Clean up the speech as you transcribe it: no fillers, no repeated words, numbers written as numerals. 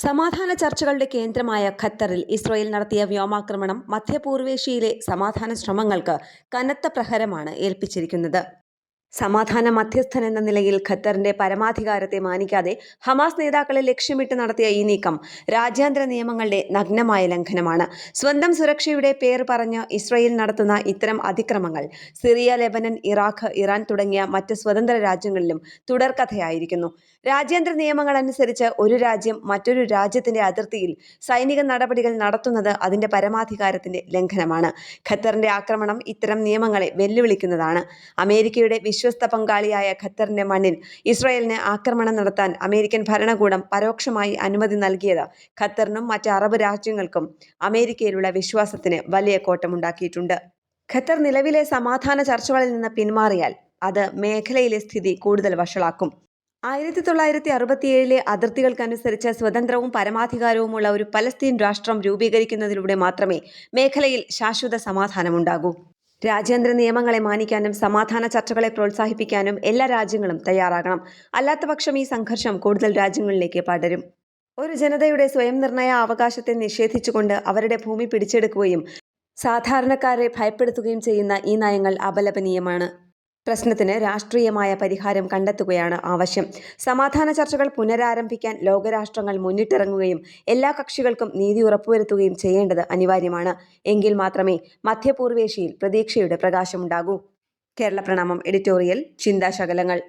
സമാധാന ചർച്ചകളുടെ കേന്ദ്രമായ ഖത്തറിൽ ഇസ്രായേൽ നടത്തിയ വ്യോമാക്രമണം മധ്യപൂർവേഷ്യയിലെ സമാധാന ശ്രമങ്ങൾക്ക് കനത്ത പ്രഹരമാണ് ഏൽപ്പിച്ചിരിക്കുന്നത്. സമാധാന മധ്യസ്ഥൻ എന്ന നിലയിൽ ഖത്തറിന്റെ പരമാധികാരത്തെ മാനിക്കാതെ ഹമാസ് നേതാക്കളെ ലക്ഷ്യമിട്ട് നടത്തിയ ഈ നീക്കം രാജ്യാന്തര നിയമങ്ങളുടെ നഗ്നമായ ലംഘനമാണ്. സ്വന്തം സുരക്ഷയുടെ പേർ പറഞ്ഞ് ഇസ്രായേൽ നടത്തുന്ന ഇത്തരം അതിക്രമങ്ങൾ സിറിയ, ലെബനൻ, ഇറാഖ്, ഇറാൻ തുടങ്ങിയ മറ്റ് സ്വതന്ത്ര രാജ്യങ്ങളിലും തുടർക്കഥയായിരിക്കുന്നു. രാജ്യാന്തര നിയമങ്ങൾ അനുസരിച്ച് ഒരു രാജ്യം മറ്റൊരു രാജ്യത്തിന്റെ അതിർത്തിയിൽ സൈനിക നടപടികൾ നടത്തുന്നത് അതിന്റെ പരമാധികാരത്തിന്റെ ലംഘനമാണ്. ഖത്തറിന്റെ ആക്രമണം ഇത്തരം നിയമങ്ങളെ വെല്ലുവിളിക്കുന്നതാണ്. അമേരിക്കയുടെ വിശ്വസ്ത പങ്കാളിയായ ഖത്തറിന്റെ മണ്ണിൽ ഇസ്രായേലിന് ആക്രമണം നടത്താൻ അമേരിക്കൻ ഭരണകൂടം പരോക്ഷമായി അനുമതി നൽകിയത് ഖത്തറിനും മറ്റ് അറബ് രാജ്യങ്ങൾക്കും അമേരിക്കയിലുള്ള വിശ്വാസത്തിന് വലിയ കോട്ടമുണ്ടാക്കിയിട്ടുണ്ട്. ഖത്തർ നിലവിലെ സമാധാന ചർച്ചകളിൽ നിന്ന് പിന്മാറിയാൽ അത് മേഖലയിലെ സ്ഥിതി കൂടുതൽ വഷളാക്കും. 1967 അതിർത്തികൾക്കനുസരിച്ച് സ്വതന്ത്രവും പരമാധികാരവുമുള്ള ഒരു പലസ്തീൻ രാഷ്ട്രം രൂപീകരിക്കുന്നതിലൂടെ മാത്രമേ മേഖലയിൽ ശാശ്വത സമാധാനമുണ്ടാകൂ. രാജ്യാന്തര നിയമങ്ങളെ മാനിക്കാനും സമാധാന ചർച്ചകളെ പ്രോത്സാഹിപ്പിക്കാനും എല്ലാ രാജ്യങ്ങളും തയ്യാറാകണം. അല്ലാത്തപക്ഷം ഈ സംഘർഷം കൂടുതൽ രാജ്യങ്ങളിലേക്ക് പടരും. ഒരു ജനതയുടെ സ്വയം നിർണയ അവകാശത്തെ നിഷേധിച്ചുകൊണ്ട് അവരുടെ ഭൂമി പിടിച്ചെടുക്കുകയും സാധാരണക്കാരെ ഭയപ്പെടുത്തുകയും ചെയ്യുന്ന ഈ നയങ്ങൾ അപലപനീയമാണ്. പ്രശ്നത്തിന് രാഷ്ട്രീയമായ പരിഹാരം കണ്ടെത്തുകയാണ് ആവശ്യം. സമാധാന ചർച്ചകൾ പുനരാരംഭിക്കാൻ ലോകരാഷ്ട്രങ്ങൾ മുന്നിട്ടിറങ്ങുകയും എല്ലാ കക്ഷികൾക്കും നീതി ഉറപ്പുവരുത്തുകയും ചെയ്യേണ്ടത് അനിവാര്യമാണ്. എങ്കിൽ മാത്രമേ മധ്യപൂർവേഷ്യയിൽ പ്രതീക്ഷയുടെ പ്രകാശമുണ്ടാകൂ. കേരള പ്രണാമം എഡിറ്റോറിയൽ ചിന്താശകലങ്ങൾ.